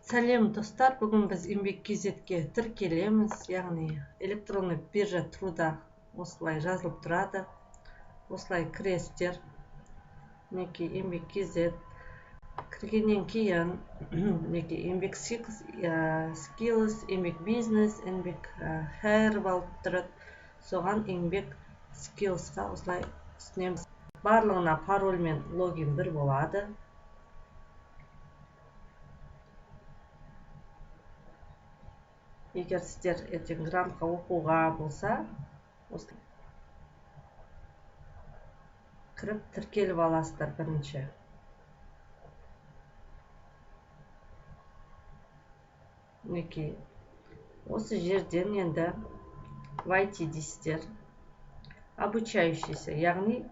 Сәлем достар, бүгін біз еңбек кзетке тіркелеміз, яғни электронный биржа труда осылай жазылып тұрады. Осылай кіресіздер. Мінекей еңбек kz кіргеннен кейін мінекей еңбек skills, еңбек бизнес, еңбек hair болып тұрады. Соған еңбек skillsқа осылай түсінеміз. Барлығына пароль мен логин бір болады. Егер сіздер ертең грантқа оқуға болса, кіріп тіркеліп аласыздар бірінші. Мінекей осы жерден енді войти дейсіздер. Обучающийся, яғни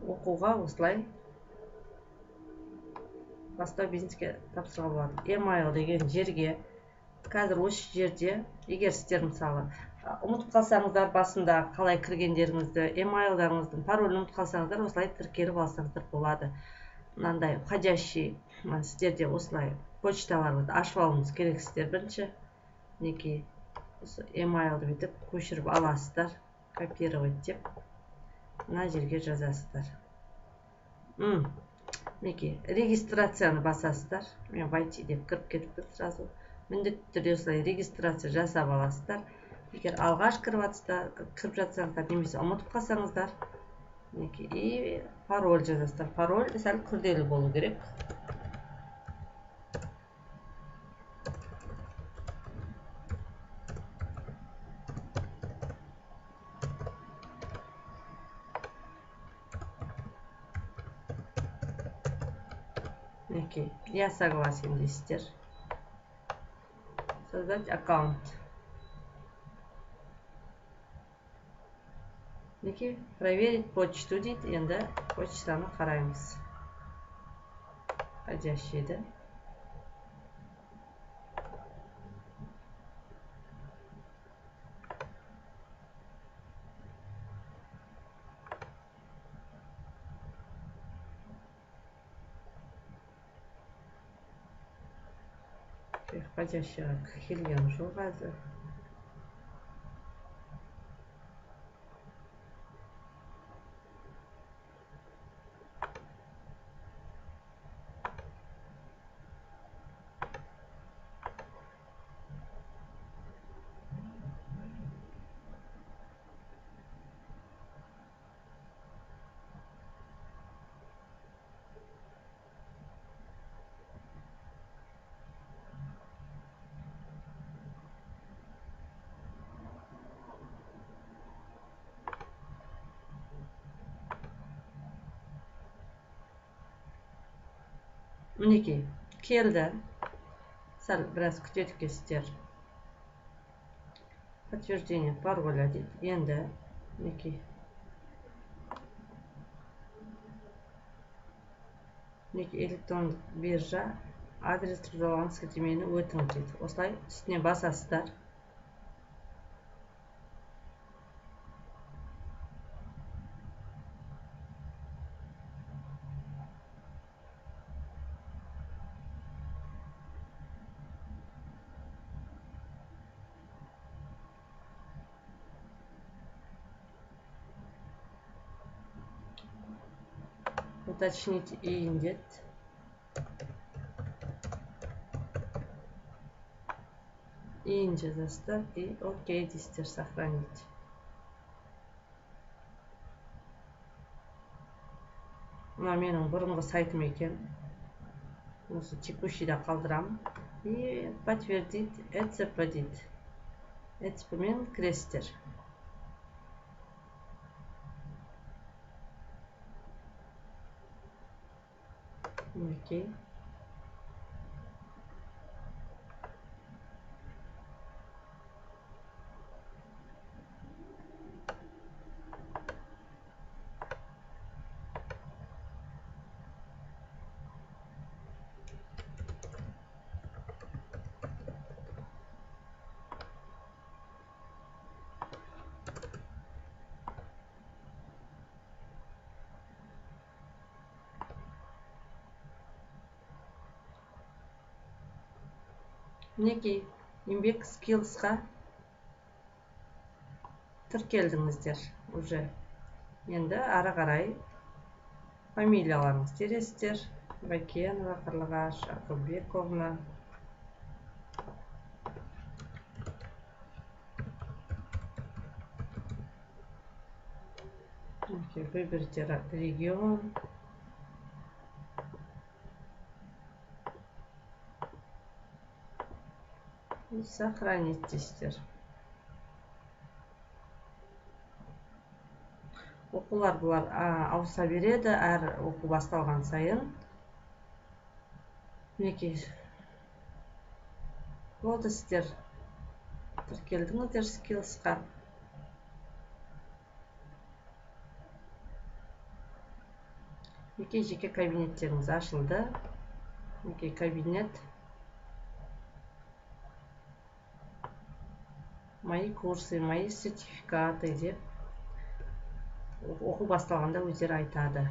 оқуға осылай бастау бизнеске тапсыруға болады. Email деген жерге қазір осы жерде, егер сіздер мысалы ұмытып қалсаңыздар басында қалай кіргендеріңізді, emailдарыңыздың паролін ұмытып қалсаңыздар, осылай тіркеліп алсаңыздар болады. Мынандай входящий сіздерде осылай почталарды ашып алуыңыз керексіздер бірінші. Мінекей осы emailды бүйтіп көшіріп аласыздар, копировать деп мына жерге жазасыздар. Мінекей регистрацияны басасыздар. Мен войти деп кіріп кетіппін сразу. Міндетті түрде осылай регистрация жасап аласыздар. Егер алғаш кіріп жатсаңыздар немесе ұмытып қалсаңыздар, мінекей и пароль жазасыздар. Пароль сәл күрделі болу керек. Мінекей, я согласен дейсіздер. Создать аккаунт. Мінекей, проверить почту дейді. Енді почтаны қараймыз. Входящийді. Входящийға келген жоқ қазір. Мінекей, келді. Сәл біраз күтедік сіздер. Подтверждение пароля дейді. Енді, мінекей. Мінекей, электрондық биржа, адрес тұрдалған сілтемені өтіңіз дейді. Осылай үстіне басасыздар. Уточнить иін деді. Иін жазасыздар и окей дейсіздер, сохранить. Мына менің бұрынғы сайтым екен. Осы текущийда қалдырам. И подтвердить ЭЦП дейді. ЭЦП мен кіресіздер. Мінекей. мінекей еңбек скиллсқа тіркелдіңіздер уже. Енді ары қарай фамилияларыңызды тересіздер. Бакенова, Қарлығаш, Ақылбековна. Выберите регион. И сохранить дейсіздер. Оқулар бұлар ауыса береді әр оқу басталған сайын. Мінекей болды, сіздер тіркелдіңіздер скиллсқа. Мінекей жеке кабинеттеріңіз ашылды. Мінекей кабинет. Мои курсы, мои сертификаты деп оқу басталғанда өздері айтады.